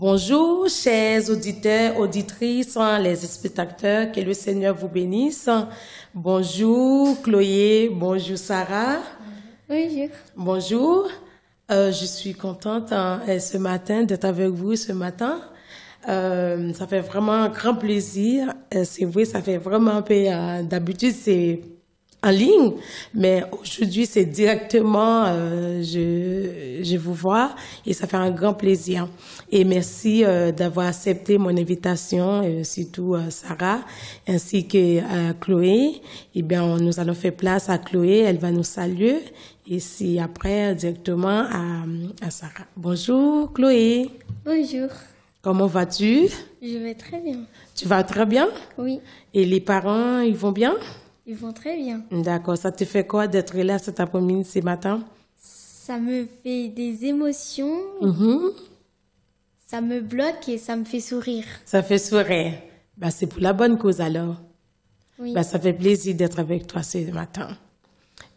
Bonjour, chers auditeurs, auditrices, les spectateurs, que le Seigneur vous bénisse. Bonjour, Chloé. Bonjour, Sarah. Bonjour. Bonjour. Je suis contente ce matin d'être avec vous ce matin. Ça fait vraiment un grand plaisir. C'est vrai, ça fait vraiment un peu, d'habitude, c'est en ligne, mais aujourd'hui, c'est directement, je vous vois et ça fait un grand plaisir. Et merci d'avoir accepté mon invitation, surtout Sarah, ainsi que Chloé. Eh bien, nous allons faire place à Chloé, elle va nous saluer. Et si après, directement à Sarah. Bonjour Chloé. Bonjour. Comment vas-tu? Je vais très bien. Tu vas très bien? Oui. Et les parents, ils vont bien? Ils vont très bien. D'accord. Ça te fait quoi d'être là cet après-midi, ce matin? Ça me fait des émotions. Ça me bloque et ça me fait sourire. Ça fait sourire. Ben, c'est pour la bonne cause alors. Oui. Ben, ça fait plaisir d'être avec toi ce matin.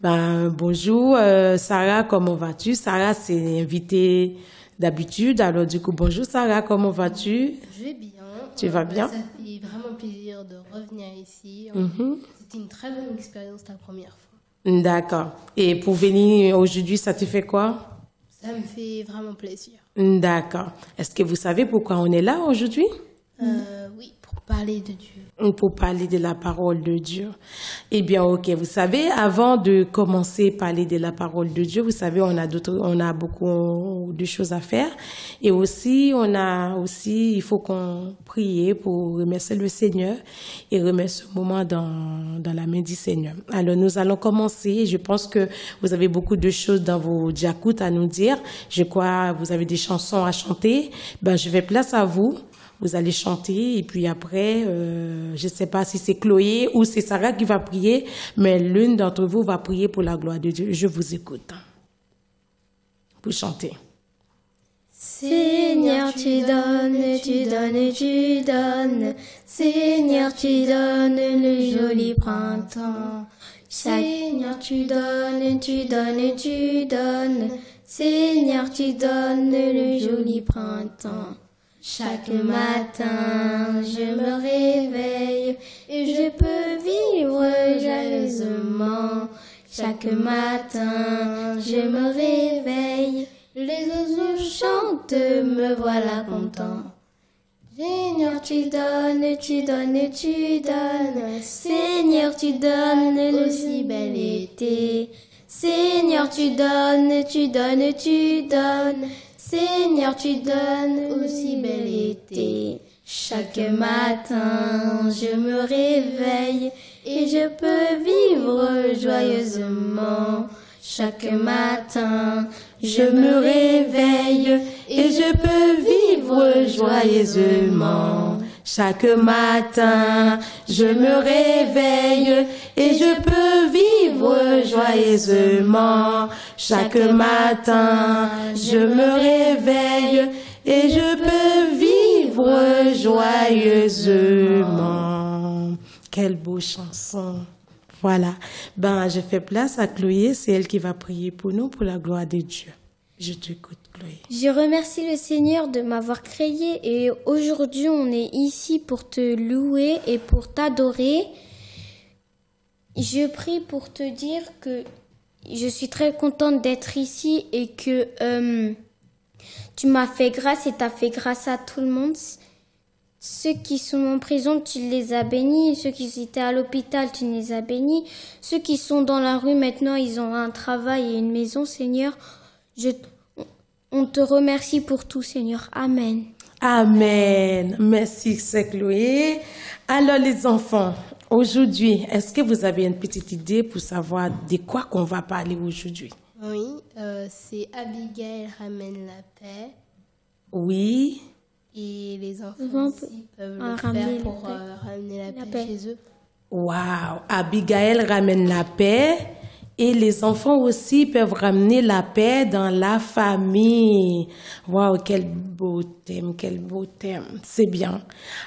Ben, bonjour Sarah, comment vas-tu? Sarah, c'est invitée d'habitude. Alors du coup, bonjour Sarah, comment vas-tu? Je vais bien. Tu vas bien? Ça fait vraiment plaisir de revenir ici. C'était une très bonne expérience la première fois. D'accord. Et pour venir aujourd'hui, ça te fait quoi? Ça me fait vraiment plaisir. D'accord. Est-ce que vous savez pourquoi on est là aujourd'hui? Oui, pour parler de Dieu. Pour parler de la parole de Dieu. Eh bien, ok, vous savez, avant de commencer à parler de la parole de Dieu, vous savez, on a beaucoup de choses à faire. Et aussi, il faut qu'on prie pour remercier le Seigneur et remettre ce moment dans la main du Seigneur. Alors, nous allons commencer. Je pense que vous avez beaucoup de choses dans vos diacoutes à nous dire. Je crois, vous avez des chansons à chanter. Ben, je vais place à vous. Vous allez chanter et puis après, je ne sais pas si c'est Chloé ou c'est Sarah qui va prier, mais l'une d'entre vous va prier pour la gloire de Dieu. Je vous écoute. Pour chanter. Seigneur, tu donnes, tu donnes, tu donnes. Seigneur, tu donnes le joli printemps. Seigneur, tu donnes, tu donnes, tu donnes. Seigneur, tu donnes le joli printemps. Chaque matin, je me réveille et je peux vivre joyeusement. Chaque matin, je me réveille, les oiseaux chantent, me voilà content. Seigneur, tu donnes, tu donnes, tu donnes. Seigneur, tu donnes le si bel été. Seigneur, tu donnes, tu donnes, tu donnes. Seigneur, tu donnes aussi bel été. Chaque matin, je me réveille et je peux vivre joyeusement. Chaque matin, je me réveille et je peux vivre joyeusement. Chaque matin, je me réveille et je peux vivre joyeusement. Chaque matin, je me réveille et je peux vivre joyeusement. Quelle beau chanson. Voilà. Ben, je fais place à Chloé, c'est elle qui va prier pour nous, pour la gloire de Dieu. Je t'écoute, Chloé. Je remercie le Seigneur de m'avoir créé et aujourd'hui on est ici pour te louer et pour t'adorer. Je prie pour te dire que je suis très contente d'être ici et que tu m'as fait grâce et tu as fait grâce à tout le monde. Ceux qui sont en prison, tu les as bénis. Ceux qui étaient à l'hôpital, tu les as bénis. Ceux qui sont dans la rue maintenant, ils ont un travail et une maison, Seigneur. On te remercie pour tout, Seigneur. Amen. Amen. Merci, c'est Chloé. Alors, les enfants, aujourd'hui, est-ce que vous avez une petite idée pour savoir de quoi qu'on va parler aujourd'hui? Oui, c'est Abigail ramène la paix. Oui. Et les enfants aussi peuvent le faire pour ramener la paix chez eux. Waouh! Abigail ramène la paix. Et les enfants aussi peuvent ramener la paix dans la famille. Waouh, quel beau thème, quel beau thème. C'est bien.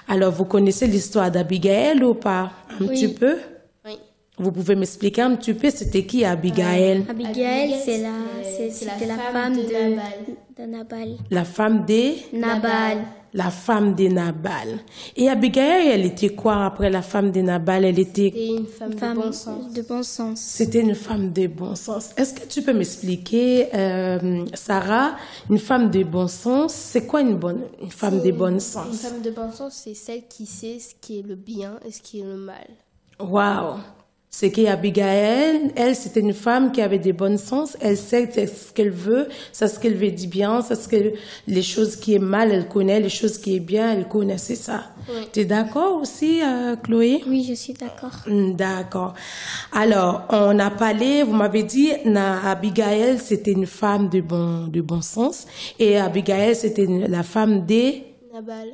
Alors, vous connaissez l'histoire d'Abigail ou pas? Un petit peu? Oui. Vous pouvez m'expliquer un petit peu, c'était qui Abigail? Abigail, c'était la femme de Nabal. La femme de Nabal. La femme de Nabal. Et Abigail, elle était quoi après la femme de Nabal? Elle était une femme de bon sens. De bon sens. C'était une femme de bon sens. Est-ce que tu peux m'expliquer, Sarah, une femme de bon sens, c'est quoi une femme de bon sens? Une femme de bon sens, c'est celle qui sait ce qui est le bien et ce qui est le mal. Wow! C'est qu'Abigail, elle, c'était une femme qui avait des bons sens. Elle sait ce qu'elle veut, c'est ce qu'elle veut dire bien, c'est ce que les choses qui est mal, elle connaît, les choses qui est bien, elle connaît, c'est ça. Oui. Tu es d'accord aussi, Chloé? Oui, je suis d'accord. D'accord. Alors, on a parlé, vous m'avez dit, Abigail, c'était une femme de bon sens. Et Abigail, c'était la femme des...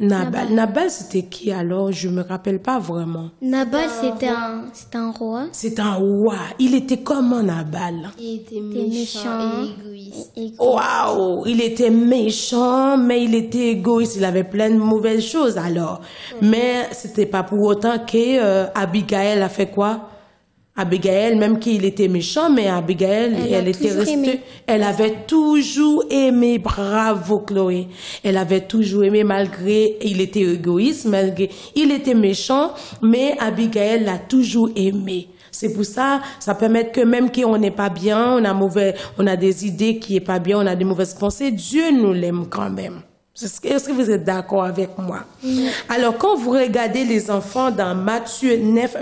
Nabal, c'était qui alors? Je me rappelle pas vraiment. Nabal, c'était un roi. C'est un roi. Il était comment, Nabal? Il était méchant et égoïste. Waouh! Il était méchant, mais il était égoïste. Il avait plein de mauvaises choses alors. Mais c'était pas pour autant que Abigail a fait quoi? Abigail, même qu'il était méchant, mais Abigail, elle était restée, elle avait toujours aimé, bravo Chloé. Elle avait toujours aimé malgré, il était égoïste, malgré, il était méchant, mais Abigail l'a toujours aimé. C'est pour ça, ça permet que même qu'on n'est pas bien, on a des idées qui est pas bien, on a des mauvaises pensées, Dieu nous l'aime quand même. Est-ce que vous êtes d'accord avec moi? Alors, quand vous regardez les enfants dans Matthieu 5,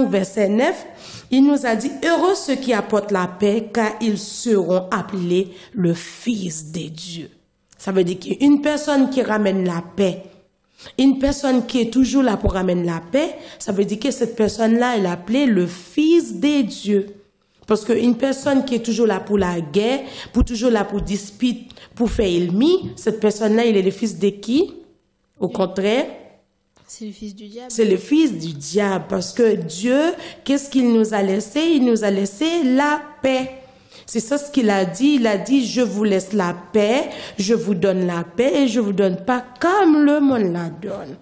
verset 9, il nous a dit, heureux ceux qui apportent la paix, car ils seront appelés le Fils de Dieu. Ça veut dire qu'une personne qui ramène la paix, une personne qui est toujours là pour ramener la paix, ça veut dire que cette personne-là, elle est appelée le Fils de Dieu. Parce qu'une personne qui est toujours là pour la guerre, toujours là pour dispute, pour faire ennemi, cette personne-là, il est le fils de qui? Au contraire, c'est le fils du diable. C'est le fils du diable. Parce que Dieu, qu'est-ce qu'il nous a laissé? Il nous a laissé la paix. C'est ça ce qu'il a dit. Il a dit, je vous laisse la paix, je vous donne la paix et je vous donne pas comme le monde la donne.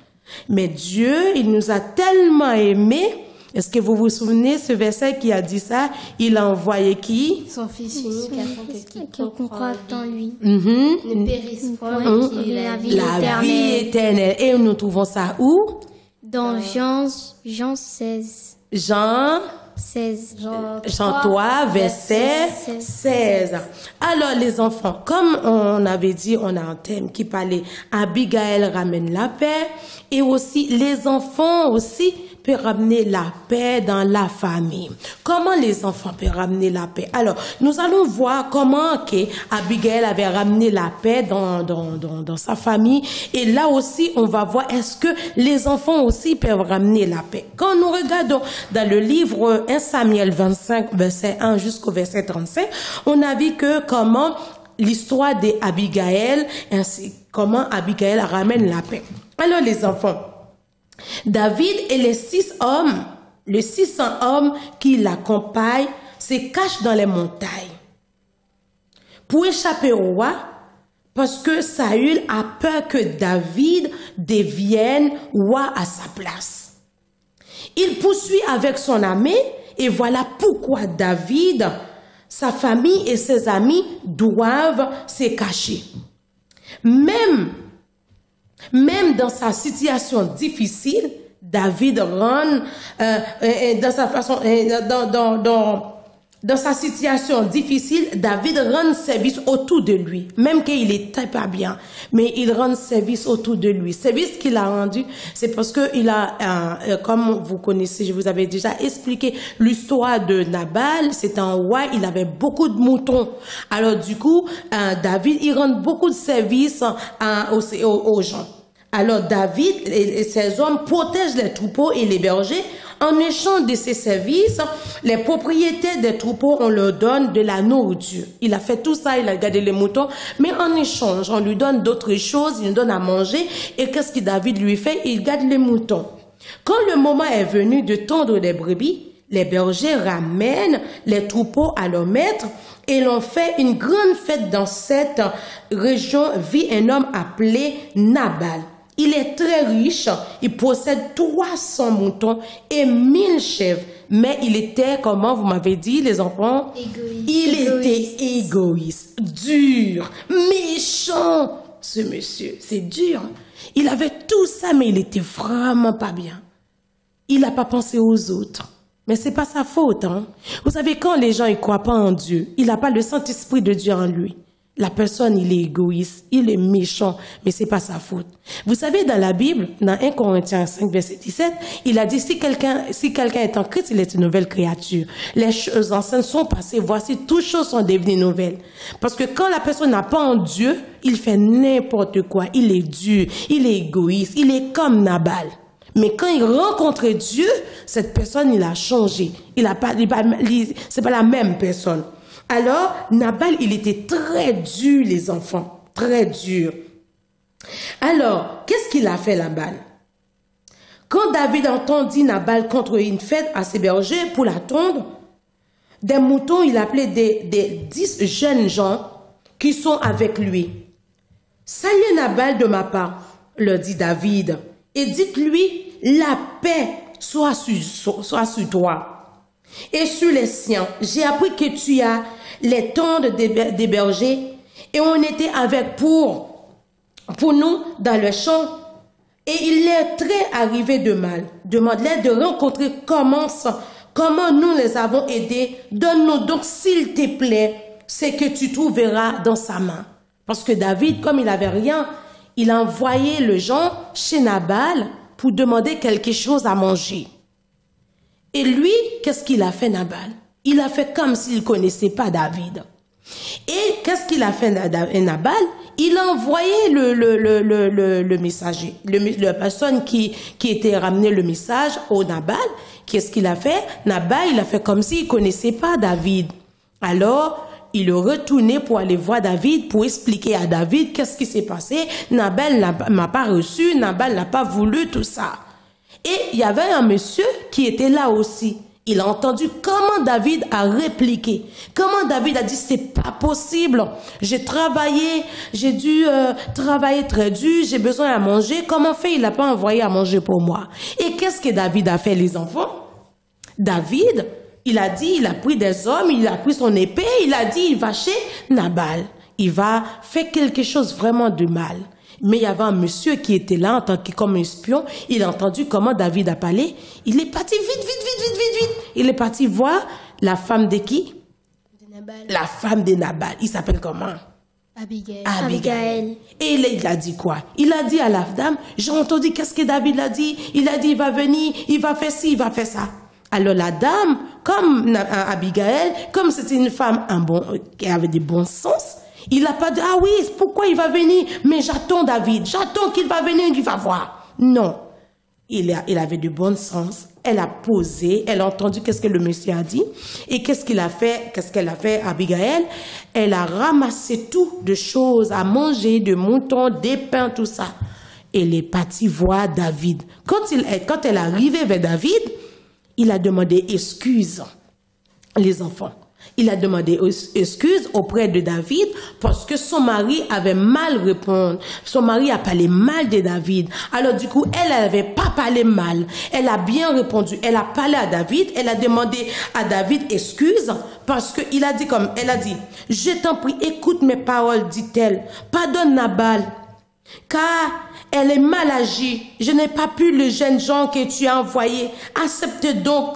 Mais Dieu, il nous a tellement aimés. Est-ce que vous vous souvenez ce verset qui a dit ça? Il a envoyé qui? Son fils unique afin que quiconque croit en lui ne périsse point, qu'il ait la vie éternelle. Et nous trouvons ça où? Dans Jean 16. Jean 3, verset 16. Alors les enfants, comme on avait dit, on a un thème qui parlait Abigail ramène la paix, et aussi les enfants aussi peuvent ramener la paix dans la famille. Comment les enfants peuvent ramener la paix? Alors, nous allons voir comment Abigail avait ramené la paix dans sa famille. Et là aussi, on va voir est-ce que les enfants aussi peuvent ramener la paix. Quand nous regardons dans le livre 1 Samuel 25, verset 1 jusqu'au verset 35, on a vu que comment l'histoire d'Abigail, ainsi comment Abigail ramène la paix. Alors les enfants, David et les 600 hommes qui l'accompagnent se cachent dans les montagnes pour échapper au roi, parce que Saül a peur que David devienne roi à sa place. Il poursuit avec son armée et voilà pourquoi David, sa famille et ses amis doivent se cacher. Même dans sa situation difficile, David rend dans sa situation difficile, David rend service autour de lui, même qu'il était pas bien, mais il rend service autour de lui. Service qu'il a rendu, c'est parce que il a, comme vous connaissez, je vous avais déjà expliqué l'histoire de Nabal. C'est un roi, il avait beaucoup de moutons. Alors du coup, David, il rend beaucoup de services aux gens. Alors David et ses hommes protègent les troupeaux et les bergers. En échange de ces services, les propriétaires des troupeaux, on leur donne de la nourriture. Il a fait tout ça, il a gardé les moutons, mais en échange, on lui donne d'autres choses, il lui donne à manger. Et qu'est-ce que David lui fait? Il garde les moutons. Quand le moment est venu de tondre les brebis, les bergers ramènent les troupeaux à leur maître et l'on fait une grande fête. Dans cette région vit un homme appelé Nabal. Il est très riche, il possède 300 moutons et 1000 chèvres. Mais il était, comment vous m'avez dit, les enfants? Était égoïste, dur, méchant. Ce monsieur, c'est dur. Il avait tout ça, mais il était vraiment pas bien. Il n'a pas pensé aux autres. Mais c'est pas sa faute, hein. Vous savez, quand les gens ne croient pas en Dieu, il n'a pas le Saint-Esprit de Dieu en lui. La personne, il est égoïste, il est méchant, mais c'est pas sa faute. Vous savez, dans la Bible, dans 1 Corinthiens 5, verset 17, il a dit, si quelqu'un est en Christ, il est une nouvelle créature. Les choses anciennes sont passées, voici, toutes choses sont devenues nouvelles. Parce que quand la personne n'a pas en Dieu, il fait n'importe quoi. Il est dur, il est égoïste, il est comme Nabal. Mais quand il rencontre Dieu, cette personne, il a changé. C'est pas la même personne. Alors, Nabal, il était très dur, les enfants. Très dur. Alors, qu'est-ce qu'il a fait, Nabal? Quand David entendit Nabal contre une fête à ses bergers pour l'attendre, des moutons, il appelait des 10 jeunes gens qui sont avec lui. Saluez Nabal de ma part, leur dit David, et dites-lui, la paix soit sur toi et sur les siens. J'ai appris que tu as les tentes des bergers et on était avec pour nous dans le champ. Et il est très arrivé de mal. Demande-les de rencontrer comment nous les avons aidés. Donne-nous donc, s'il te plaît, ce que tu trouveras dans sa main. Parce que David, comme il n'avait rien, il a envoyé le gens chez Nabal pour demander quelque chose à manger. Et lui, qu'est-ce qu'il a fait, Nabal? Il a fait comme s'il ne connaissait pas David. Et qu'est-ce qu'il a fait, Nabal? Il a envoyé le messager, la personne qui était ramené le message au Nabal. Qu'est-ce qu'il a fait? Nabal, il a fait comme s'il ne connaissait pas David. Alors, il est retourné pour aller voir David, pour expliquer à David qu'est-ce qui s'est passé. Nabal m'a pas reçu, Nabal n'a pas voulu tout ça. Et il y avait un monsieur qui était là aussi. Il a entendu comment David a répliqué. Comment David a dit, c'est pas possible. J'ai travaillé, j'ai dû travailler très dur, j'ai besoin à manger. Comment fait, il n'a pas envoyé à manger pour moi? Et qu'est-ce que David a fait, les enfants? David, il a dit, il a pris des hommes, il a pris son épée, il a dit, il va chez Nabal. Il va faire quelque chose vraiment de mal. Mais il y avait un monsieur qui était là en tant que comme espion. Il a entendu comment David a parlé. Il est parti vite. Il est parti voir la femme de qui? De Nabal. La femme de Nabal. Il s'appelle comment? Abigail. Et il a dit quoi? Il a dit à la dame, j'ai entendu qu'est-ce que David a dit. Il a dit, il va venir, il va faire ci, il va faire ça. Alors la dame, comme Abigail, comme c'était une femme qui avait des bons sens, il n'a pas dit, ah oui, pourquoi il va venir? Mais j'attends David, j'attends qu'il va venir, qu'il va voir. Non, il avait du bon sens. Elle a posé, elle a entendu qu'est-ce que le monsieur a dit. Et qu'est-ce qu'elle a fait, Abigail? Elle a ramassé tout de choses à manger, de moutons, des pains, tout ça. Elle est partie voir David. Quand elle est arrivée vers David, il a demandé excuse, les enfants. Il a demandé excuse auprès de David parce que son mari avait mal répondu. Son mari a parlé mal de David. Alors du coup, elle n'avait pas parlé mal. Elle a bien répondu. Elle a parlé à David. Elle a demandé à David excuse parce que elle a dit, je t'en prie, écoute mes paroles, dit-elle. Pardonne Nabal, car elle est mal agie. Je n'ai pas pu le jeune gens que tu as envoyé. Accepte donc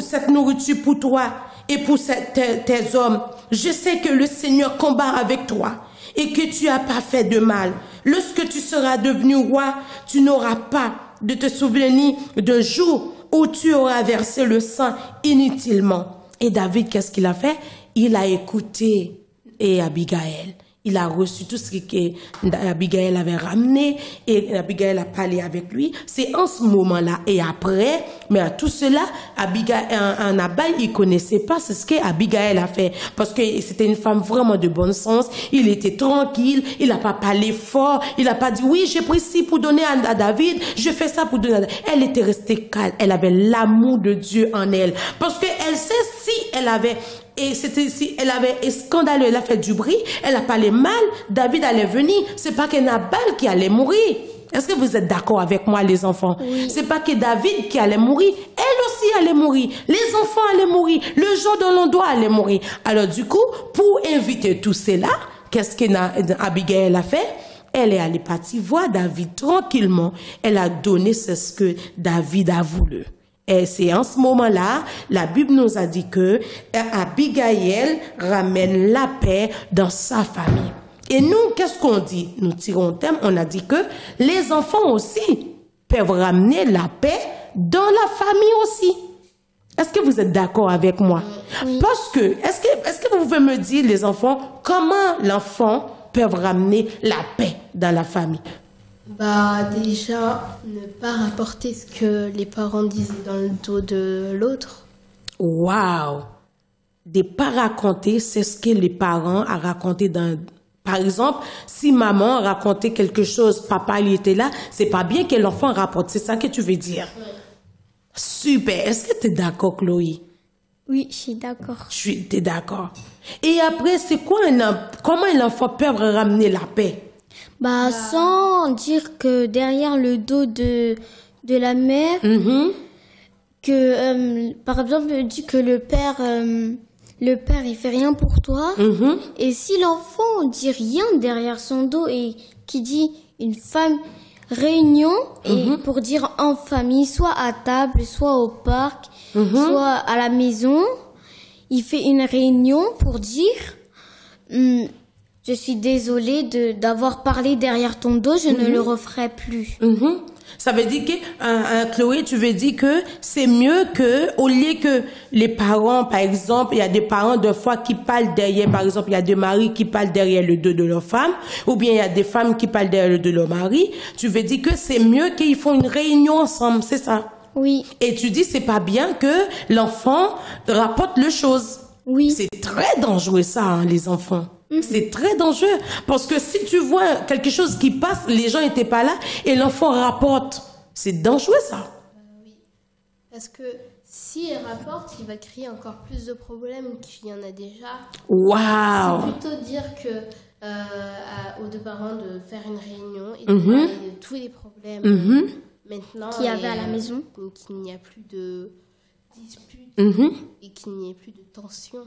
cette nourriture pour toi et pour tes hommes. Je sais que le Seigneur combat avec toi et que tu n'as pas fait de mal. Lorsque tu seras devenu roi, tu n'auras pas de te souvenir d'un jour où tu auras versé le sang inutilement. Et David, qu'est-ce qu'il a fait? Il a écouté Abigail. Il a reçu tout ce qu'Abigail avait ramené et Abigail a parlé avec lui. C'est en ce moment-là et après, mais à tout cela, Nabal, il connaissait pas ce qu'Abigail a fait parce que c'était une femme vraiment de bon sens. Il était tranquille, il n'a pas parlé fort, il n'a pas dit oui, j'ai pris ci pour donner à David, je fais ça pour donner à David. Elle était restée calme, elle avait l'amour de Dieu en elle parce que elle sait si elle avait elle avait scandaleux, elle a fait du bruit, elle a parlé mal, David allait venir. C'est pas que Nabal qui allait mourir. Est-ce que vous êtes d'accord avec moi, les enfants? Oui. C'est pas que David qui allait mourir, elle aussi allait mourir, les enfants allaient mourir, le jour de l'on doit aller mourir. Alors du coup, pour inviter tous ceux-là, qu'est-ce qu'Abigail a fait? Elle est allée partir voir David tranquillement. Elle a donné ce que David a voulu. Et c'est en ce moment-là, la Bible nous a dit que Abigail ramène la paix dans sa famille. Et nous, qu'est-ce qu'on dit? Nous tirons un thème, on a dit que les enfants aussi peuvent ramener la paix dans la famille aussi. Est-ce que vous êtes d'accord avec moi? Oui. Parce que, est-ce que vous pouvez me dire, les enfants, comment l'enfant peut ramener la paix dans la famille? Bah, déjà, ne pas rapporter ce que les parents disaient dans le dos de l'autre. Waouh! Ne pas raconter, c'est ce que les parents ont raconté dans... Par exemple, si maman racontait quelque chose, papa il était là, c'est pas bien que l'enfant rapporte. C'est ça que tu veux dire? Oui. Super. Est-ce que tu es d'accord, Chloé? Oui, je suis d'accord. Tu es d'accord. Et après, c'est quoi comment un enfant peut ramener la paix? Bah, sans dire que derrière le dos de la mère, que, par exemple, dit que le père, il fait rien pour toi. Et si l'enfant dit rien derrière son dos et qui dit une femme réunion, et pour dire en famille, soit à table, soit au parc, soit à la maison, il fait une réunion pour dire, je suis désolée d'avoir parlé derrière ton dos, je ne le referai plus. Ça veut dire que, Chloé, tu veux dire que c'est mieux que, au lieu que les parents, par exemple, il y a des parents de fois qui parlent derrière, par exemple, il y a des maris qui parlent derrière le dos de leur femme, ou bien il y a des femmes qui parlent derrière le dos de leur mari. Tu veux dire que c'est mieux qu'ils font une réunion ensemble, c'est ça? Oui. Et tu dis c'est pas bien que l'enfant rapporte les choses. Oui. C'est très dangereux ça, hein, les enfants. C'est très dangereux. Parce que si tu vois quelque chose qui passe, les gens n'étaient pas là, et l'enfant rapporte. C'est dangereux ça. Oui. Parce que s'il rapporte, il va créer encore plus de problèmes qu'il y en a déjà. Waouh. C'est plutôt dire que aux deux parents de faire une réunion et de parler de tous les problèmes maintenant qu'il y avait à la maison. Qu'il n'y a plus de disputes et qu'il n'y ait plus de tension.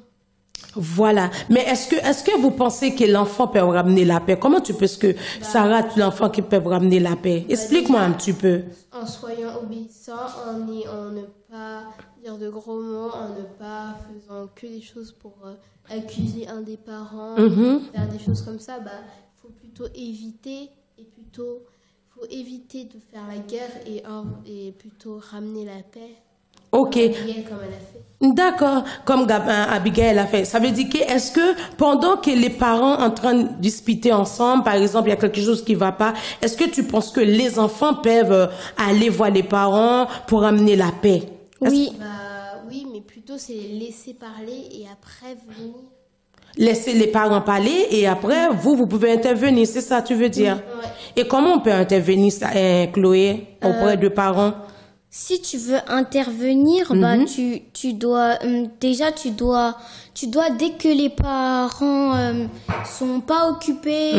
Voilà. Mais est-ce que vous pensez que l'enfant peut ramener la paix? Comment tu penses que Sarah, l'enfant qui peut ramener la paix? Explique-moi un petit peu. En soyant obéissant, en ne pas dire de gros mots, en ne pas faisant que des choses pour accuser un des parents, faire des choses comme ça, faut plutôt éviter faut éviter de faire la guerre et plutôt ramener la paix. Ok. Comme elle a fait. D'accord, comme Abigail a fait. Ça veut dire que est-ce que pendant que les parents sont en train de discuter ensemble, par exemple, il y a quelque chose qui va pas, est-ce que tu penses que les enfants peuvent aller voir les parents pour amener la paix? Oui. Oui, mais plutôt c'est les laisser parler et après venir. Laisser les parents parler et après, vous pouvez intervenir, c'est ça tu veux dire? Oui, ouais. Et comment on peut intervenir, Chloé, auprès des parents? Si tu veux intervenir, tu dois dès que les parents sont pas occupés,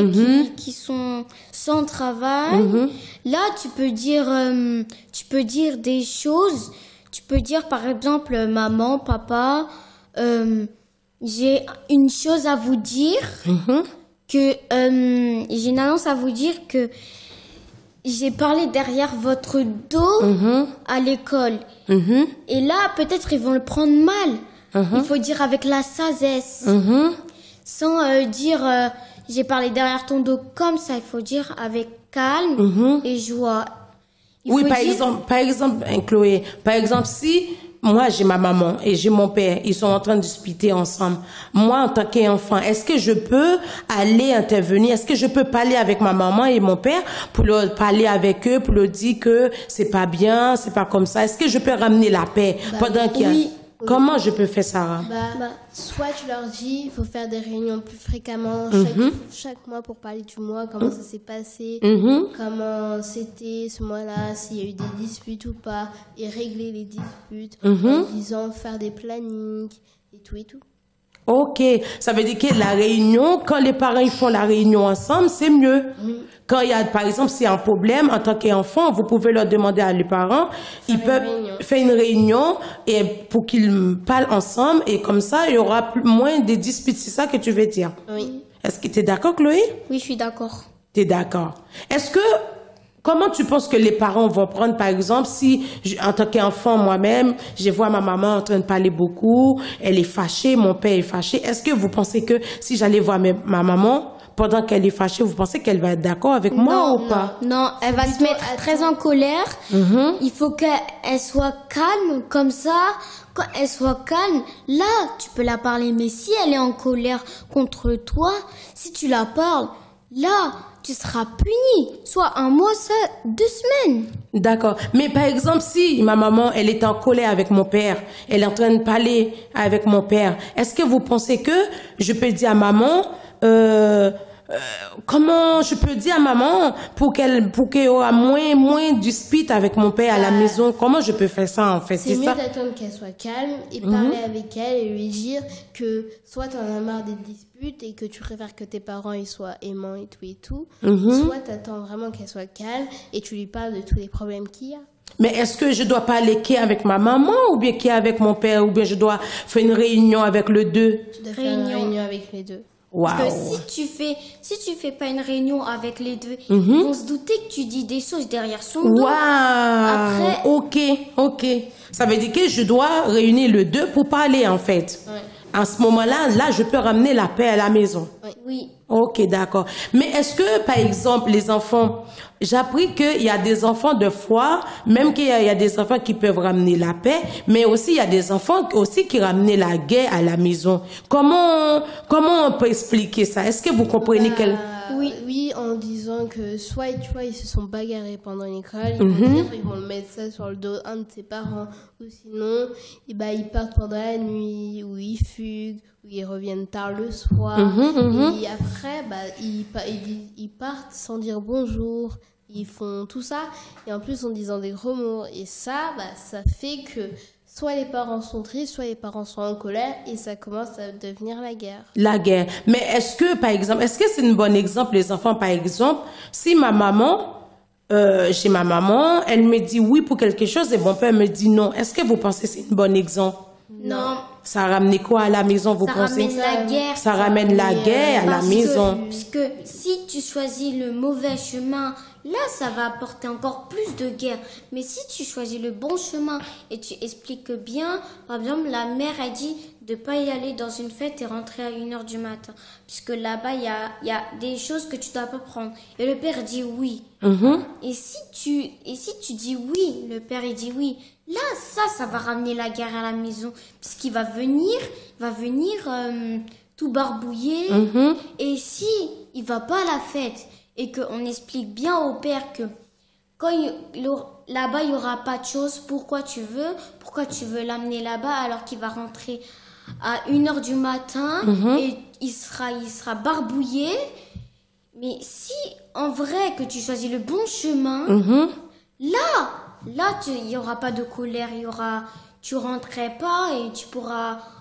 qui sont sans travail, là tu peux dire des choses. Tu peux dire par exemple maman, papa, j'ai une chose à vous dire j'ai une annonce à vous dire que j'ai parlé derrière votre dos à l'école. Et là, peut-être ils vont le prendre mal. Il faut dire avec la sagesse. Sans dire j'ai parlé derrière ton dos comme ça. Il faut dire avec calme et joie. Oui, par exemple, Chloé, par exemple, si moi j'ai ma maman et j'ai mon père, ils sont en train de discuter ensemble. Moi, en tant qu'enfant, est-ce que je peux aller intervenir? Est-ce que je peux parler avec ma maman et mon père pour leur parler avec eux, pour leur dire que c'est pas bien, c'est pas comme ça? Est-ce que je peux ramener la paix pendant qu'il y a... Oui. Comment je peux faire ça? Soit tu leur dis, il faut faire des réunions plus fréquemment, chaque mois pour parler du mois, comment ça s'est passé, comment c'était ce mois-là, s'il y a eu des disputes ou pas, et régler les disputes en disant faire des plannings et tout et tout. Ok, ça veut dire que la réunion, quand les parents ils font la réunion ensemble, c'est mieux. Quand il y a, par exemple, s'il y a un problème, en tant qu'enfant, vous pouvez leur demander à les parents, ils peuvent faire une réunion et pour qu'ils parlent ensemble et comme ça, il y aura moins de disputes. C'est ça que tu veux dire? Oui. Est-ce que tu es d'accord, Chloé? Oui, je suis d'accord. Tu es d'accord. Est-ce que, comment tu penses que les parents vont prendre, par exemple, si, en tant qu'enfant, moi-même, je vois ma maman en train de parler beaucoup, elle est fâchée, mon père est fâché. Est-ce que vous pensez que si j'allais voir ma maman, pendant qu'elle est fâchée, vous pensez qu'elle va être d'accord avec moi ou pas? Non, elle va se mettre très en colère. Il faut qu'elle soit calme, comme ça. Quand elle soit calme, là, tu peux la parler. Mais si elle est en colère contre toi, si tu la parles, là, tu seras puni. Soit un mois, soit 2 semaines. D'accord. Mais par exemple, si ma maman, elle est en colère avec mon père, elle est en train de parler avec mon père, est-ce que vous pensez que je peux dire à maman, comment je peux dire à maman pour qu'il y aura moins de disputes avec mon père à la maison? Comment je peux faire ça en fait? C'est mieux ça? d'attendre qu'elle soit calme et parler avec elle et lui dire que soit tu en as marre des disputes et que tu préfères que tes parents ils soient aimants et tout, soit tu attends vraiment qu'elle soit calme et tu lui parles de tous les problèmes qu'il y a. Mais est-ce que je dois parler avec ma maman ou bien avec mon père ou bien je dois faire une réunion avec les deux? Tu dois faire une réunion avec les deux. Wow. Parce que si tu fais pas une réunion avec les deux, ils vont se douter que tu dis des choses derrière son dos. Wow. Après, ok. Ça veut dire que je dois réunir les deux pour parler en fait. Ouais. À ce moment-là, je peux ramener la paix à la maison. oui. Ok, d'accord. Mais est-ce que, par exemple, les enfants, j'ai appris qu'il y a des enfants de foi, même qu'il y a des enfants qui peuvent ramener la paix, mais aussi il y a des enfants aussi qui ramenent la guerre à la maison. Comment on peut expliquer ça? Est-ce que vous comprenez Oui, en disant que soit, tu vois, ils se sont bagarrés pendant l'école, ils vont le mettre ça sur le dos un de ses parents, ou sinon, ils partent pendant la nuit, ou ils fuguent, ou ils reviennent tard le soir, et après, ils partent sans dire bonjour, ils font tout ça, et en plus en disant des gros mots, et ça, ça fait que soit les parents sont tristes, soit les parents sont en colère et ça commence à devenir la guerre. La guerre. Mais est-ce que, par exemple, est-ce que c'est un bon exemple, les enfants, par exemple, si ma maman, chez ma maman, elle me dit oui pour quelque chose et mon père me dit non, est-ce que vous pensez que c'est un bon exemple? Non. Ça ramène quoi à la maison, vous pensez? Ça ramène la guerre. Ça ramène la guerre à la maison. Parce que si tu choisis le mauvais chemin, là, ça va apporter encore plus de guerre. Mais si tu choisis le bon chemin et tu expliques bien, par exemple, la mère a dit de pas y aller dans une fête et rentrer à 1h du matin. Puisque là-bas, il y a des choses que tu dois pas prendre. Et le père dit oui. Et si tu dis oui, le père il dit oui. Là, ça va ramener la guerre à la maison. Puisqu'il va venir tout barbouiller. Et si il va pas à la fête et qu'on explique bien au père que quand là-bas il y aura pas de choses, pourquoi tu veux l'amener là-bas alors qu'il va rentrer à 1h du matin et il sera barbouillé. Mais si en vrai que tu choisis le bon chemin, là il y aura pas de colère, tu rentrerais pas et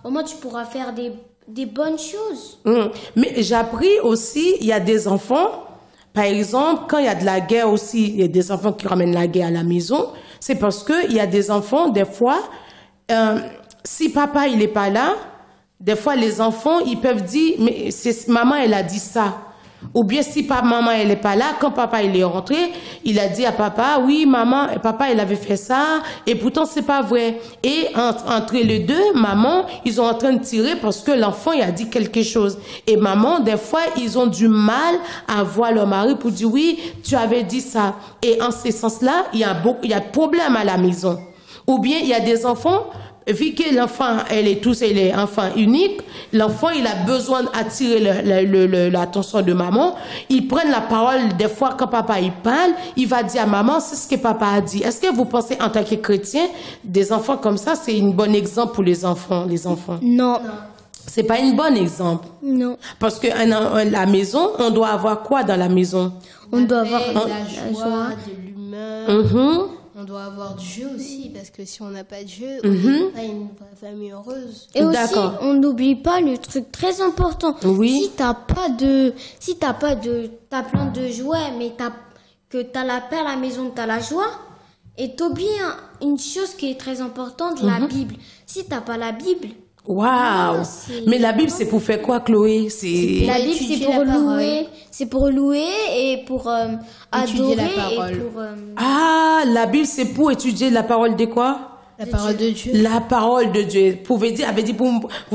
au moins tu pourras faire des bonnes choses. Mais j'ai appris aussi, il y a des enfants, par exemple, quand il y a de la guerre aussi, il y a des enfants qui ramènent la guerre à la maison, c'est parce que il y a des enfants, des fois, si papa il est pas là, des fois les enfants ils peuvent dire mais maman elle a dit ça. Ou bien si maman elle est pas là, quand papa il est rentré, il a dit à papa oui papa il avait fait ça et pourtant c'est pas vrai. Et entre les deux, maman ils sont en train de tirer parce que l'enfant il a dit quelque chose. Et maman des fois ils ont du mal à voir leur mari pour dire oui tu avais dit ça. Et en ce sens-là il y a problème à la maison. Ou bien il y a des enfants, vu que l'enfant, elle est enfant unique, l'enfant, il a besoin d'attirer l'attention de maman. Ils prennent la parole, des fois, quand papa, il parle, il va dire à maman, c'est ce que papa a dit. Est-ce que vous pensez, en tant que chrétien, des enfants comme ça, c'est un bon exemple pour les enfants? Non. C'est pas un bon exemple. Non. Parce que la maison, on doit avoir quoi dans la maison? On doit avoir la joie, de l'humeur. On doit avoir Dieu aussi, parce que si on n'a pas Dieu, on n'est pas une vraie famille heureuse. Et aussi, on n'oublie pas le truc très important. Oui. Si t'as plein de jouets, mais t'as la paix à la maison, t'as la joie, et t'oublies une chose qui est très importante, la Bible. Si t'as pas la Bible, Waouh! Mais la Bible, c'est pour faire quoi, Chloé? La Bible, c'est pour louer et pour adorer la et parole. pour. Ah, la Bible, c'est pour étudier la parole de quoi? La parole de Dieu. La parole de Dieu. Vous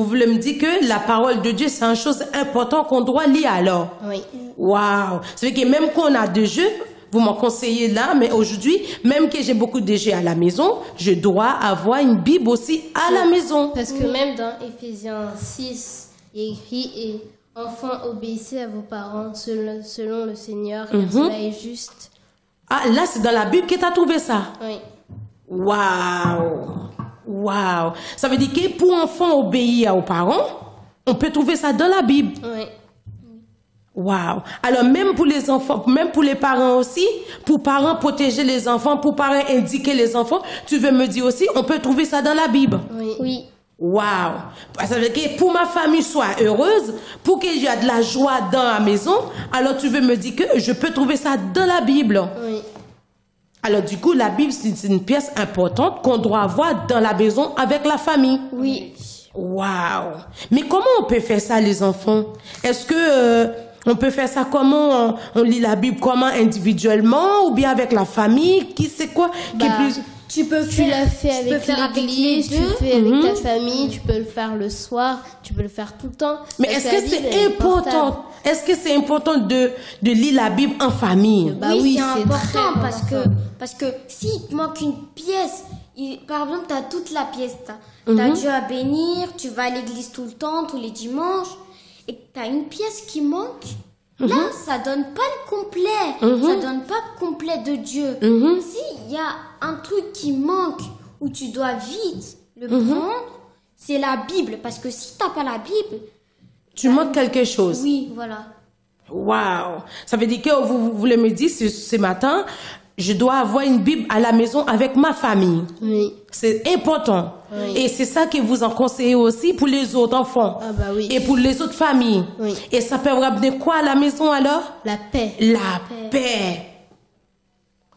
voulez me dire que la parole de Dieu, c'est une chose importante qu'on doit lire alors? Oui. Waouh! Ça veut dire que même qu'on a deux jeux, vous m'en conseillez là, mais aujourd'hui, même que j'ai beaucoup de jeux à la maison, je dois avoir une Bible aussi à la maison. Parce que même dans Éphésiens 6, il est écrit et enfants, obéissez à vos parents selon le Seigneur, car cela est juste. Ah, là, c'est dans la Bible que tu as trouvé ça? Oui. Waouh! Waouh! Ça veut dire que pour enfants obéir aux parents, on peut trouver ça dans la Bible. Oui. Waouh! Alors, même pour les enfants, même pour les parents aussi, pour parents protéger les enfants, pour parents indiquer les enfants, tu veux me dire aussi, on peut trouver ça dans la Bible? Oui. Waouh! Ça veut dire que pour ma famille soit heureuse, pour qu'il y ait de la joie dans la maison, alors tu veux me dire que je peux trouver ça dans la Bible? Oui. Alors, du coup, la Bible, c'est une pièce importante qu'on doit avoir dans la maison avec la famille. Oui. Waouh! Mais comment on peut faire ça, les enfants? Est-ce que on peut faire ça comment? On lit la Bible comment? Individuellement ou bien avec la famille? Qui c'est quoi? Qui est plus... Tu l'as fait avec l'église, tu le fais avec ta famille, tu peux le faire le soir, tu peux le faire tout le temps. Mais est-ce que c'est important? Est-ce que c'est important de lire la Bible en famille? Bah oui, c'est important parce que s'il te manque une pièce, par exemple, tu as toute la pièce, t'as Dieu à bénir, tu vas à l'église tout le temps, tous les dimanches, et tu as une pièce qui manque. Là, ça donne pas le complet. Ça donne pas le complet de Dieu. S'il y a un truc qui manque où tu dois vite le prendre, c'est la Bible. Parce que si t'as pas la Bible, tu manques quelque chose. Oui, voilà. Waouh! Ça veut dire que vous voulez me dire ce matin, je dois avoir une Bible à la maison avec ma famille. Oui. C'est important. Oui. Et c'est ça que vous en conseillez aussi pour les autres enfants. Ah bah oui. Et pour les autres familles. Oui. Et ça peut ramener quoi à la maison alors? La paix. La paix.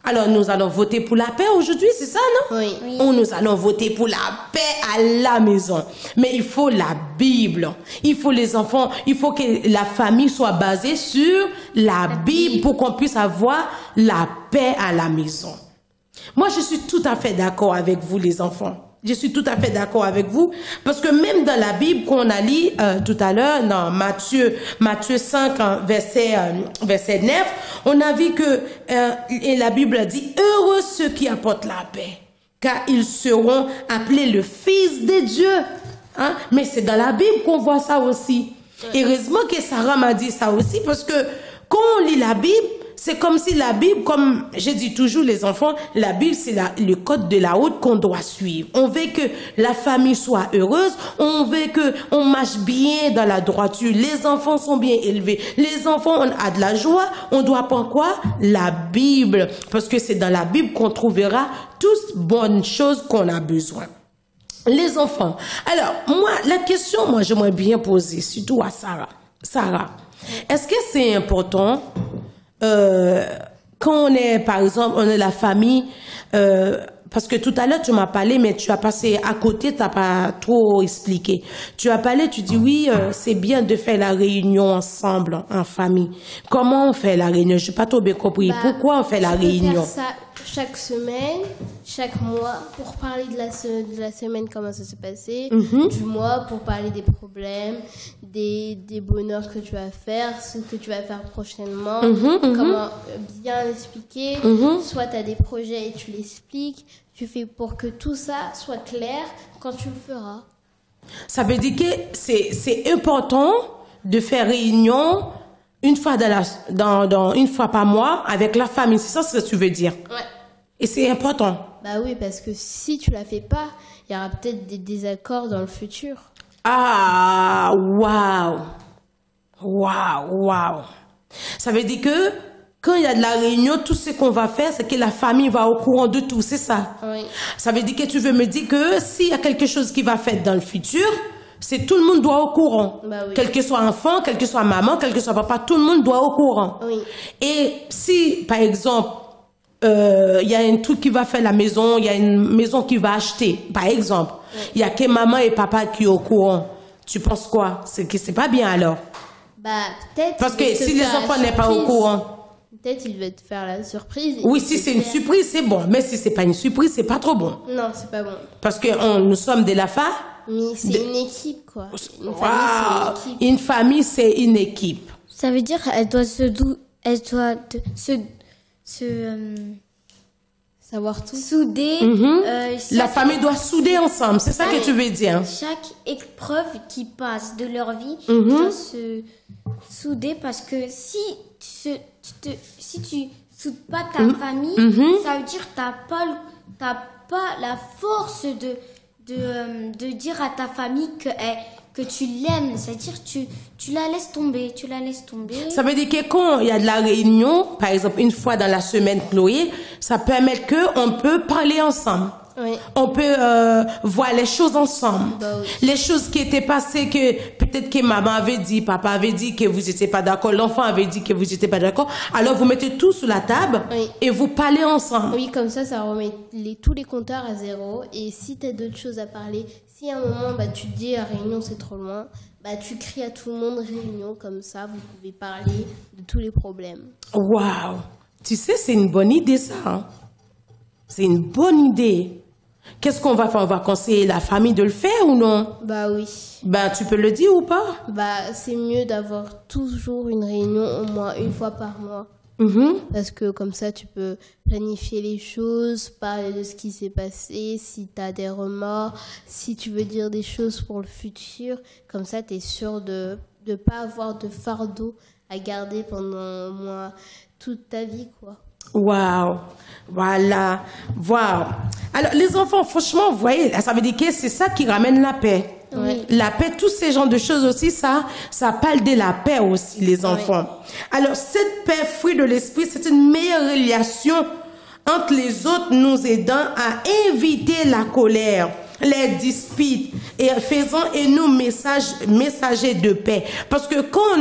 Alors nous allons voter pour la paix aujourd'hui, c'est ça, non? Oui. Nous allons voter pour la paix à la maison. Mais il faut la Bible. Il faut les enfants, il faut que la famille soit basée sur la Bible pour qu'on puisse avoir la paix à la maison. Moi, je suis tout à fait d'accord avec vous, les enfants. Je suis tout à fait d'accord avec vous parce que même dans la Bible qu'on a lu tout à l'heure, dans Matthieu 5, verset 9, on a vu que et la Bible a dit « Heureux ceux qui apportent la paix, car ils seront appelés le Fils de Dieu. » Hein? Mais c'est dans la Bible qu'on voit ça aussi. Heureusement que Sarah m'a dit ça aussi parce que quand on lit la Bible, c'est comme si la Bible, comme je dis toujours les enfants, la Bible c'est le code de la route qu'on doit suivre. On veut que la famille soit heureuse, on veut que on marche bien dans la droiture, les enfants sont bien élevés, les enfants on a de la joie, on doit prendre quoi? La Bible, parce que c'est dans la Bible qu'on trouvera toutes bonnes choses qu'on a besoin. Les enfants. Alors, moi, la question, j'aimerais bien poser, surtout à Sarah. Sarah, est-ce que c'est important quand on est, par exemple, on est la famille, parce que tout à l'heure tu m'as parlé, mais tu as passé à côté, tu n'as pas trop expliqué. Tu as parlé, tu dis oui, c'est bien de faire la réunion ensemble, en famille. Comment on fait la réunion? Je n'ai pas trop bien compris. Pourquoi on fait la réunion? Faire ça chaque semaine, chaque mois, pour parler de la semaine, comment ça s'est passé, du mois, pour parler des problèmes, des bonheurs que tu vas faire, ce que tu vas faire prochainement, comment bien expliquer. Soit tu as des projets et tu l'expliques, tu fais pour que tout ça soit clair quand tu le feras. Ça veut dire que c'est important de faire réunion une fois une fois par mois avec la famille. C'est ça ce que tu veux dire? Ouais. Et c'est important. Bah oui, parce que si tu la fais pas, il y aura peut-être des désaccords dans le futur. Ah, waouh. Waouh, waouh. Ça veut dire que quand il y a de la réunion, tout ce qu'on va faire, c'est que la famille va au courant de tout, c'est ça. Oui. Ça veut dire que tu veux me dire que s'il y a quelque chose qui va faire dans le futur, c'est tout le monde doit au courant. Bah oui. Quel que soit enfant, quel que soit maman, quel que soit papa, tout le monde doit au courant. Oui. Et si, par exemple, il y a un truc qui va faire la maison, il y a une maison qui va acheter, par exemple, il y a que maman et papa qui sont au courant. Tu penses quoi? C'est que c'est pas bien alors. Bah, peut-être. Parce que si les enfants n'est pas au courant. Peut-être il va te faire la surprise. Oui, si c'est une surprise, c'est bon. Mais si c'est pas une surprise, c'est pas trop bon. Non, c'est pas bon. Parce que nous sommes des LAFA. Mais c'est une équipe, quoi. Une famille, c'est une équipe. Ça veut dire elle doit Savoir tout. souder. La famille doit souder ensemble, c'est ça que tu veux dire. Chaque épreuve qui passe de leur vie doit se souder parce que si tu soudes pas ta famille, ça veut dire que t'as pas la force de dire à ta famille que tu l'aimes, c'est-à-dire tu la laisses tomber, Ça veut dire que quand il y a de la réunion, par exemple une fois dans la semaine, Chloé, ça permet qu'on peut parler ensemble. Oui. On peut voir les choses ensemble. Bah oui. Les choses qui étaient passées que peut-être que maman avait dit, papa avait dit que vous n'étiez pas d'accord, l'enfant avait dit que vous n'étiez pas d'accord. Alors vous mettez tout sur la table et vous parlez ensemble. Oui, comme ça remet tous les compteurs à zéro. Et si tu as d'autres choses à parler, si à un moment tu te dis la réunion c'est trop loin, tu cries à tout le monde réunion, comme ça vous pouvez parler de tous les problèmes. Waouh! Tu sais, c'est une bonne idée ça. Hein? C'est une bonne idée. Qu'est-ce qu'on va faire? On va conseiller la famille de le faire ou non? Bah oui. Tu peux le dire ou pas? C'est mieux d'avoir toujours une réunion au moins une fois par mois. Parce que comme ça, tu peux planifier les choses, parler de ce qui s'est passé, si tu as des remords, si tu veux dire des choses pour le futur. Comme ça, tu es sûr de ne pas avoir de fardeau à garder pendant au moins toute ta vie, quoi. Waouh, voilà, waouh. Alors les enfants, franchement, vous voyez, ça veut dire que c'est ça qui ramène la paix. Oui. La paix, tous ces genres de choses aussi, ça parle de la paix aussi, les enfants. Alors cette paix, fruit de l'esprit, c'est une meilleure relation entre les autres, nous aidant à éviter la colère, les disputes et faisant et nous messagers de paix. Parce que quand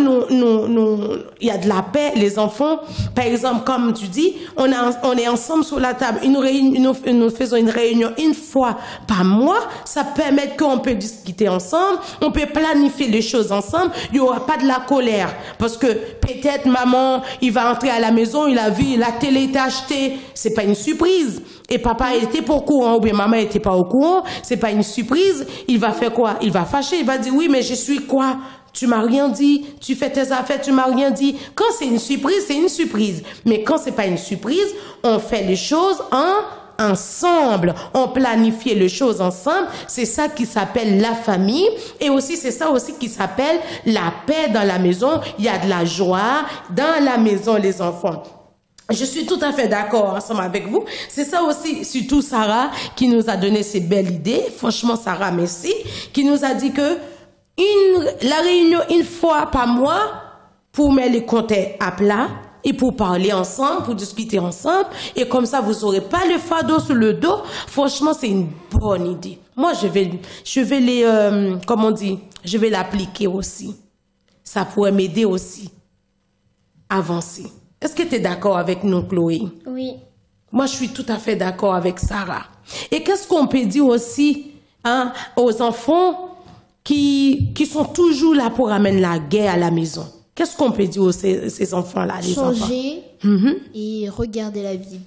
il y a de la paix, les enfants, par exemple, comme tu dis, on est ensemble sur la table, nous faisons une réunion une fois par mois, ça permet qu'on peut discuter ensemble, on peut planifier les choses ensemble, il n'y aura pas de la colère. Parce que peut-être maman, il va entrer à la maison, il a vu la télé est achetée, c'est pas une surprise. Et papa était pas au courant, ou bien maman était pas au courant, c'est pas une surprise, il va faire quoi? Il va fâcher, il va dire oui, mais je suis quoi? Tu m'as rien dit, tu fais tes affaires, tu m'as rien dit. Quand c'est une surprise, c'est une surprise. Mais quand c'est pas une surprise, on fait les choses ensemble. On planifie les choses ensemble. C'est ça qui s'appelle la famille. Et aussi, c'est ça aussi qui s'appelle la paix dans la maison. Il y a de la joie dans la maison, les enfants. Je suis tout à fait d'accord ensemble avec vous. C'est ça aussi, surtout Sarah, qui nous a donné ces belles idées. Franchement, Sarah, merci. Qui nous a dit que la réunion une fois par mois pour mettre les compteurs à plat et pour parler ensemble, pour discuter ensemble. Et comme ça, vous n'aurez pas le fardeau sur le dos. Franchement, c'est une bonne idée. Moi, je vais je vais l'appliquer aussi. Ça pourrait m'aider aussi à avancer. Est-ce que tu es d'accord avec nous, Chloé? Oui. Moi, je suis tout à fait d'accord avec Sarah. Et qu'est-ce qu'on peut dire aussi aux enfants qui sont toujours là pour amener la guerre à la maison? Qu'est-ce qu'on peut dire aux ces enfants-là, les enfants? Changer et regarder la Bible.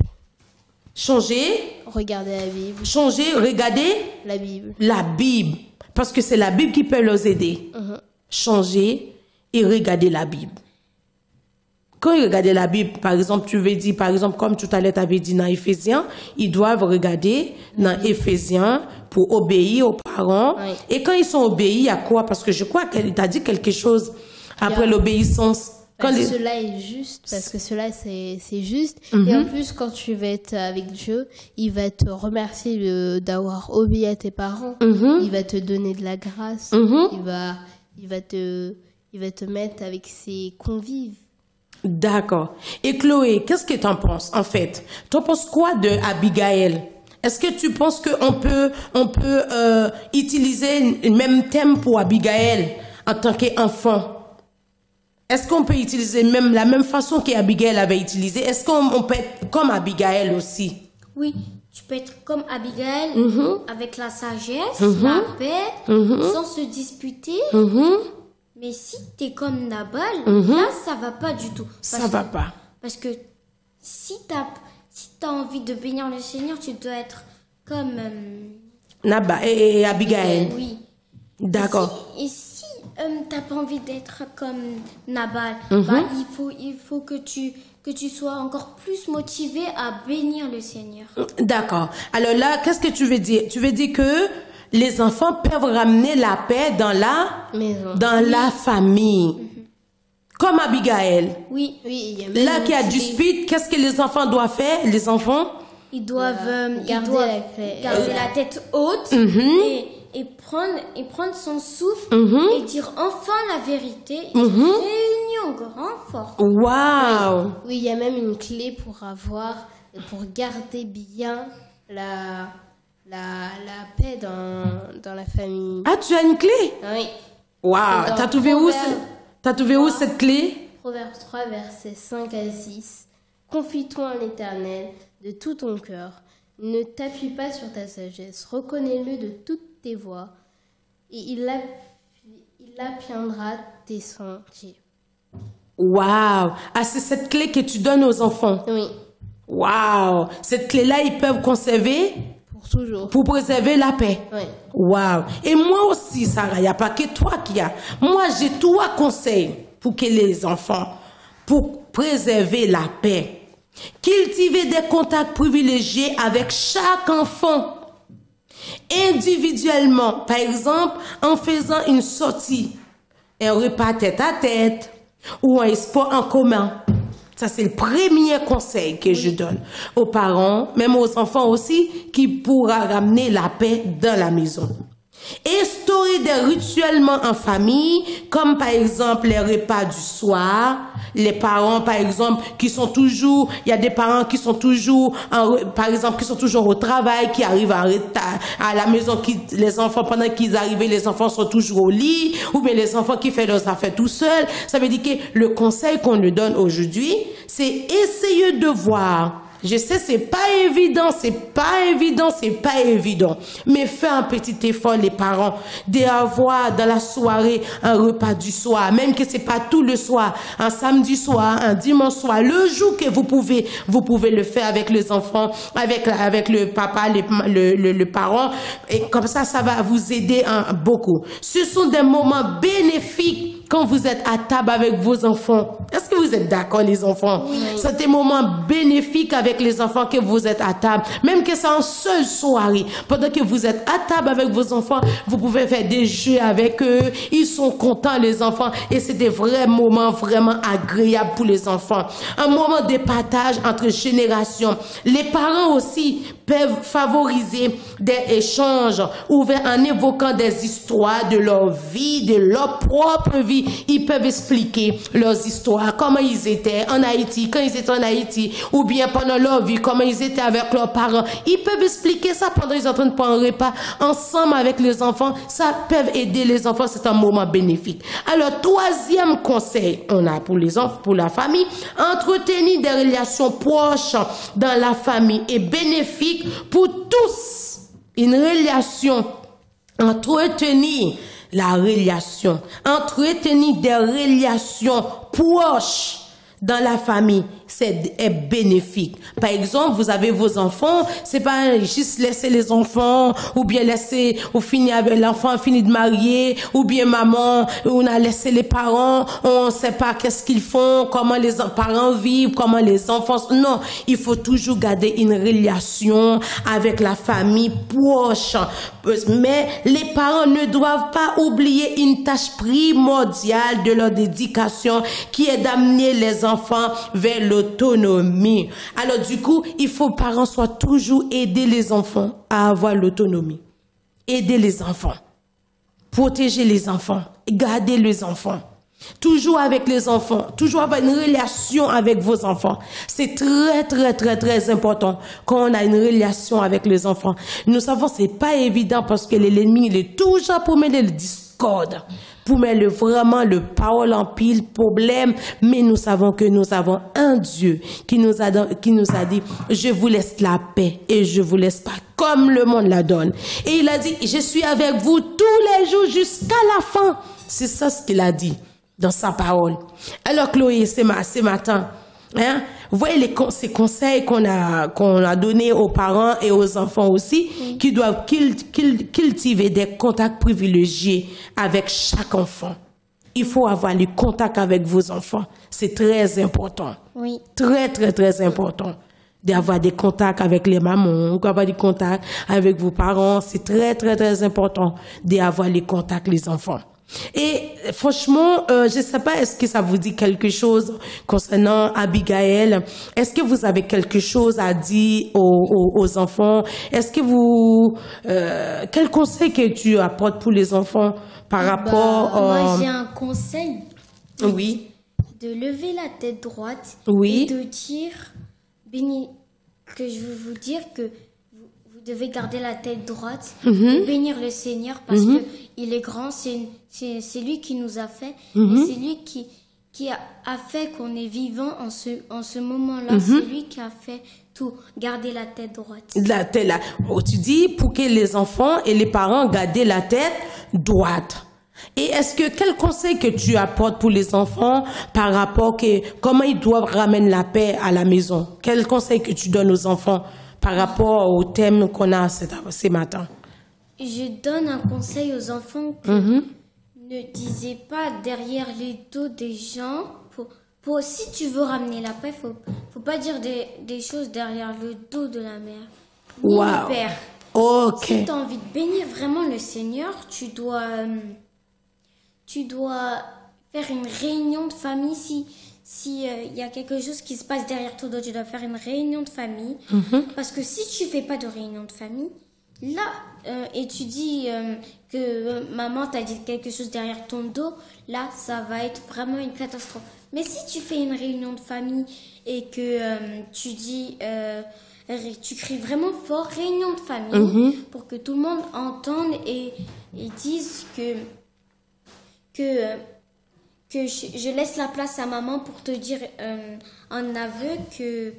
Changer. Regarder la Bible. Changer, regarder. La Bible. La Bible. Parce que c'est la Bible qui peut les aider. Changer et regarder la Bible. Quand ils regardent la Bible, par exemple, tu veux dire, par exemple, comme tout à l'heure, tu avais dit dans Éphésiens, ils doivent regarder dans Éphésiens pour obéir aux parents. Oui. Et quand ils sont obéis, il y a quoi? Parce que je crois qu'elle t'a dit quelque chose après l'obéissance. Cela est juste, parce que cela c'est juste. Et en plus, quand tu vas être avec Dieu, il va te remercier d'avoir obéi à tes parents. Il va te donner de la grâce. Il va te mettre avec ses convives. D'accord. Et Chloé, qu'est-ce que tu en penses, en fait? Tu en penses quoi de Abigail? Est-ce que tu penses qu'on peut utiliser le même thème pour Abigail en tant qu'enfant? Est-ce qu'on peut utiliser même la même façon qu'Abigail avait utilisé? Est-ce qu'on peut être comme Abigail aussi? Oui, tu peux être comme Abigail, avec la sagesse, la paix, sans se disputer. Mais si tu es comme Nabal, là, ça va pas du tout. Ça va pas. Parce que si t'as envie de bénir le Seigneur, tu dois être comme... Nabal et Abigail. Oui. D'accord. Et si t'as pas envie d'être comme Nabal, bah, il faut que tu sois encore plus motivé à bénir le Seigneur. D'accord. Alors là, qu'est-ce que tu veux dire? Tu veux dire que les enfants peuvent ramener la paix dans la maison, dans la famille. Comme Abigail. Oui. Oui, là qu'il y a dispute, qu'est-ce que les enfants doivent faire? Les enfants? Ils doivent garder la tête haute et prendre son souffle et dire enfin la vérité et réunir grand fort. Waouh! Oui, il y a même une clé pour garder bien la paix dans la famille. Ah, tu as une clé? Oui. Waouh! T'as trouvé où cette clé? Proverbe 3, versets 5 à 6. Confie-toi en l'Éternel de tout ton cœur. Ne t'appuie pas sur ta sagesse. Reconnais-le de toutes tes voies et il apprendra tes sentiers. Waouh! Ah, c'est cette clé que tu donnes aux enfants? Oui. Waouh! Cette clé-là, ils peuvent conserver? Pour toujours. Pour préserver la paix? Oui. Waouh! Et moi aussi, Sarah, il n'y a pas que toi qui as. Moi, j'ai 3 conseils pour que les enfants, pour préserver la paix. Cultiver des contacts privilégiés avec chaque enfant. Individuellement, par exemple, en faisant une sortie, un repas tête à tête ou un sport en commun. Ça, c'est le premier conseil que je donne aux parents, même aux enfants aussi, qui pourra ramener la paix dans la maison. Instaurer des rituels en famille, comme par exemple les repas du soir. Les parents, par exemple, il y a des parents qui sont toujours, par exemple, qui sont toujours au travail, qui arrivent à la maison, les enfants, pendant qu'ils arrivent, les enfants sont toujours au lit, ou bien les enfants qui font leurs affaires tout seuls. Ça veut dire que le conseil qu'on nous donne aujourd'hui, c'est essayer de voir. Je sais, c'est pas évident, mais fais un petit effort, les parents, d'avoir dans la soirée un repas du soir, même que c'est pas tout le soir, un samedi soir, un dimanche soir, le jour que vous pouvez le faire avec les enfants, avec le papa, le parent, et comme ça va vous aider beaucoup. Ce sont des moments bénéfiques quand vous êtes à table avec vos enfants. Est-ce que vous êtes d'accord, les enfants? Oui. C'est des moments bénéfiques avec les enfants que vous êtes à table. Même que c'est en seule soirée. Pendant que vous êtes à table avec vos enfants, vous pouvez faire des jeux avec eux. Ils sont contents, les enfants. Et c'est des vrais moments vraiment agréables pour les enfants. Un moment de partage entre générations. Les parents aussi peuvent favoriser des échanges ouverts en évoquant des histoires de leur vie, de leur propre vie. Ils peuvent expliquer leurs histoires, comment ils étaient en Haïti, quand ils étaient en Haïti, ou bien pendant leur vie, comment ils étaient avec leurs parents. Ils peuvent expliquer ça pendant qu'ils sont en train de prendre un repas ensemble avec les enfants. Ça peut aider les enfants, c'est un moment bénéfique. Alors, 3e conseil, on a pour les enfants, pour la famille, entretenir des relations proches dans la famille est bénéfique pour tous. Une relation, entretenir des relations proches dans la famille, est bénéfique. Par exemple, vous avez vos enfants, c'est pas juste laisser les enfants, ou bien laisser, ou finir avec l'enfant fini de marier, ou bien maman, on a laissé les parents, on sait pas qu'est-ce qu'ils font, comment les parents vivent, comment les enfants, non, il faut toujours garder une relation avec la famille proche. Mais les parents ne doivent pas oublier une tâche primordiale de leur éducation qui est d'amener les enfants vers l'autonomie. Alors du coup, il faut que les parents soient toujours aider les enfants à avoir l'autonomie. Aider les enfants. Protéger les enfants. Garder les enfants. Toujours avec les enfants, toujours avoir une relation avec vos enfants. C'est très, très, très, très important quand on a une relation avec les enfants. Nous savons, c'est pas évident parce que l'ennemi, il est toujours pour mettre le discorde, pour mettre vraiment le parole en pile, problème. Mais nous savons que nous avons un Dieu qui nous a dit, je vous laisse la paix et je vous laisse pas comme le monde la donne. Et il a dit, je suis avec vous tous les jours jusqu'à la fin. C'est ça ce qu'il a dit dans sa parole. Alors Chloé, ce matin, hein, vous voyez ces conseils qu'on a donnés aux parents et aux enfants aussi, qui doivent cultiver des contacts privilégiés avec chaque enfant. Il faut avoir le contact avec vos enfants. C'est très important. Oui. Très, très, très important d'avoir des contacts avec les mamans, d'avoir des contacts avec vos parents. C'est très, très, très important d'avoir les contacts les enfants. Et franchement, je sais pas, est-ce que ça vous dit quelque chose concernant Abigail? Est-ce que vous avez quelque chose à dire aux enfants? Est-ce que quel conseil que tu apportes pour les enfants par rapport Moi, j'ai un conseil. Oui. De lever la tête droite. Oui. Et de dire, que je veux vous dire que vous devez garder la tête droite et bénir le Seigneur parce que il est grand, c'est lui qui nous a fait, et c'est lui qui a fait qu'on est vivant en ce moment-là, c'est lui qui a fait tout, garder la tête droite. La tête là, tu dis pour que les enfants et les parents gardent la tête droite. Et est-ce que quel conseil que tu apportes pour les enfants par rapport comment ils doivent ramener la paix à la maison? Quel conseil que tu donnes aux enfants par rapport au thème qu'on a ce matin? Je donne un conseil aux enfants que ne disez pas derrière les dos des gens. Si tu veux ramener la paix, faut pas dire des choses derrière le dos de la mère ni du père. Ok. Si tu as envie de bénir vraiment le Seigneur, tu dois faire une réunion de famille. Si y a quelque chose qui se passe derrière ton dos, tu dois faire une réunion de famille. Parce que si tu fais pas de réunion de famille, là, et tu dis que maman t'a dit quelque chose derrière ton dos, là, ça va être vraiment une catastrophe. Mais si tu fais une réunion de famille et que tu dis, tu cries vraiment fort, réunion de famille, pour que tout le monde entende et dise que je laisse la place à maman pour te dire en aveu que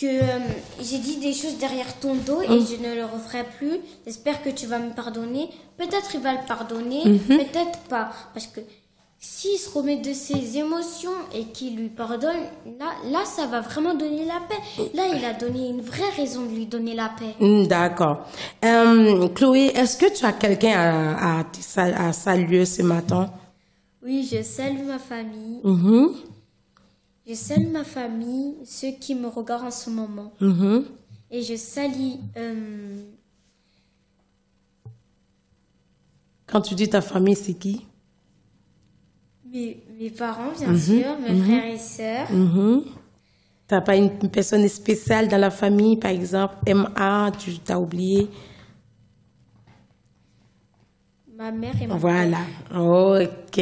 j'ai dit des choses derrière ton dos et je ne le referai plus. J'espère que tu vas me pardonner. Peut-être il va le pardonner, peut-être pas. Parce que s'il se remet de ses émotions et qu'il lui pardonne, là, ça va vraiment donner la paix. Là, il a donné une vraie raison de lui donner la paix. D'accord. Chloé, est-ce que tu as quelqu'un à saluer ce matin? Oui, je salue ma famille. Je salue ma famille, ceux qui me regardent en ce moment. Et je salue... Quand tu dis ta famille, c'est qui? Mes parents, bien sûr, mes frères et sœurs. T'as pas une personne spéciale dans la famille, par exemple, MA, tu t'as oublié? Ma mère et mon Voilà, ok.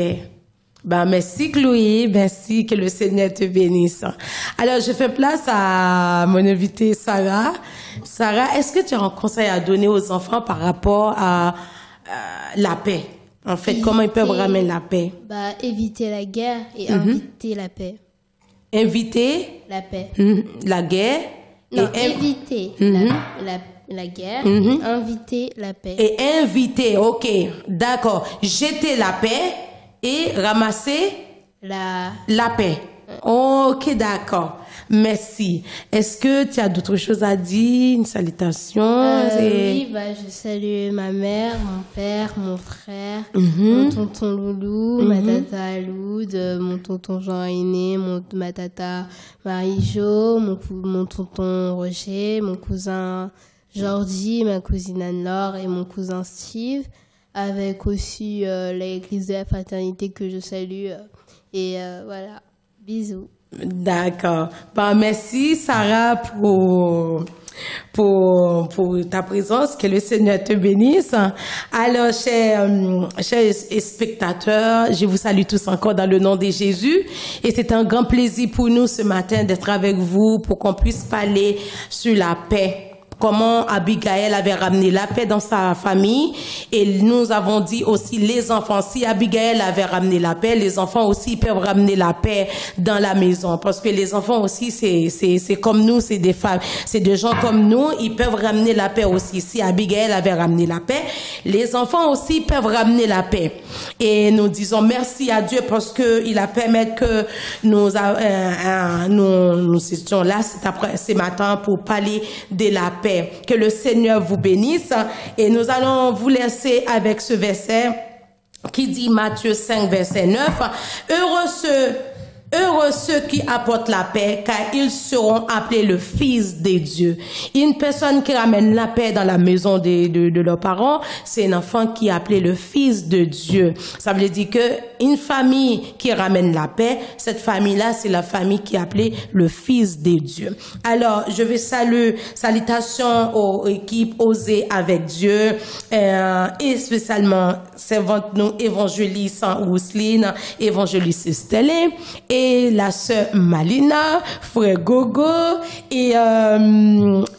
Ben, merci Chloé, merci, que le Seigneur te bénisse. Alors, je fais place à mon invitée Sarah. Sarah, est-ce que tu as un conseil à donner aux enfants par rapport à la paix? En fait, comment ils peuvent ramener la paix? Éviter la guerre et inviter la paix. Inviter la paix. La guerre. Non, éviter la guerre, inviter la paix. Et inviter, ok, d'accord. Jeter la paix et ramasser la paix. Ok, d'accord. Merci. Est-ce que tu as d'autres choses à dire? Une salutation? Oui, je salue ma mère, mon père, mon frère, mon tonton Loulou, ma tata Loud, mon tonton Jean aîné, ma tata Marie-Jo, mon tonton Roger, mon cousin Jordi, ma cousine Anne-Laure et mon cousin Steve, avec aussi l'église de la fraternité que je salue. Et voilà, bisous. D'accord. Merci Sarah pour pour ta présence. Que le Seigneur te bénisse. Alors, chers spectateurs, je vous salue tous encore dans le nom de Jésus. Et c'est un grand plaisir pour nous ce matin d'être avec vous pour qu'on puisse parler sur la paix. Comment Abigail avait ramené la paix dans sa famille. Et nous avons dit aussi les enfants, si Abigail avait ramené la paix, les enfants aussi peuvent ramener la paix dans la maison. Parce que les enfants aussi, c'est comme nous, c'est des femmes, c'est des gens comme nous, ils peuvent ramener la paix aussi. Si Abigail avait ramené la paix, les enfants aussi peuvent ramener la paix. Et nous disons merci à Dieu parce que il a permis que nous étions là ce matin pour parler de la paix. Que le Seigneur vous bénisse et nous allons vous laisser avec ce verset qui dit Matthieu 5 verset 9. Heureux ceux qui apportent la paix, car ils seront appelés le fils de Dieu. Une personne qui ramène la paix dans la maison de leurs parents, c'est un enfant qui est appelé le fils de Dieu. Ça veut dire que une famille qui ramène la paix, cette famille-là, c'est la famille qui est appelée le fils de Dieu. Alors, je vais saluer, salutations aux équipes Oser avec Dieu, et spécialement servante nous évangéliste Rousseline, évangéliste Stélé, et la sœur Malina, frère Gogo, et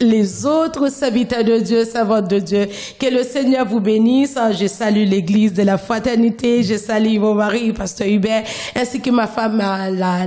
les autres serviteurs de Dieu, servantes de Dieu. Que le Seigneur vous bénisse. Je salue l'église de la fraternité, je salue mon mari, pasteur Hubert, ainsi que ma femme,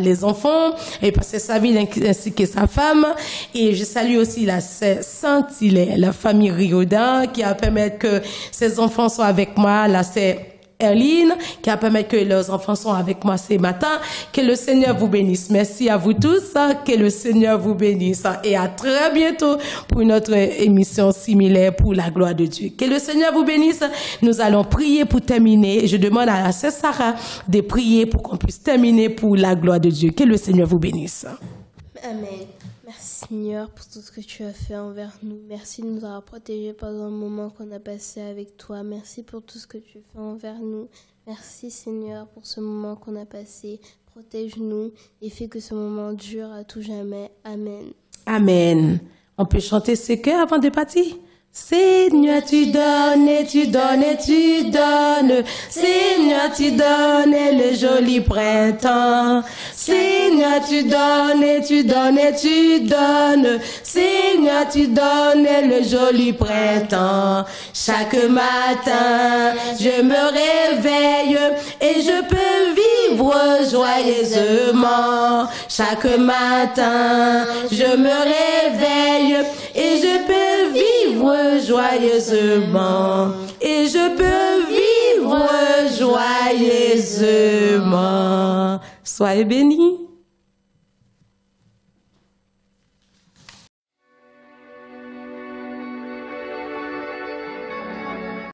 les enfants, et pasteur Saville, ainsi que sa femme. Et je salue aussi la sœur Saint-Hilaire, la famille Rigaudin, qui a permis que ses enfants soient avec moi, la sœur Erline, qui a permis que leurs enfants soient avec moi ce matin. Que le Seigneur vous bénisse. Merci à vous tous. Que le Seigneur vous bénisse. Et à très bientôt pour une autre émission similaire pour la gloire de Dieu. Que le Seigneur vous bénisse. Nous allons prier pour terminer. Je demande à la sœur Sarah de prier pour qu'on puisse terminer pour la gloire de Dieu. Que le Seigneur vous bénisse. Amen. Merci Seigneur pour tout ce que tu as fait envers nous. Merci de nous avoir protégés pendant le moment qu'on a passé avec toi. Merci pour tout ce que tu fais envers nous. Merci Seigneur pour ce moment qu'on a passé. Protège-nous et fais que ce moment dure à tout jamais. Amen. Amen. On peut chanter ce cœurs avant de partir? Seigneur, tu donnes et tu donnes et tu donnes. Seigneur, tu donnes et le joli printemps. Seigneur, tu donnes et tu donnes et tu donnes. Seigneur, tu donnes et le joli printemps. Chaque matin, je me réveille et je peux vivre joyeusement. Chaque matin, je me réveille et je peux vivre joyeusement, et je peux vivre joyeusement. Soyez bénis.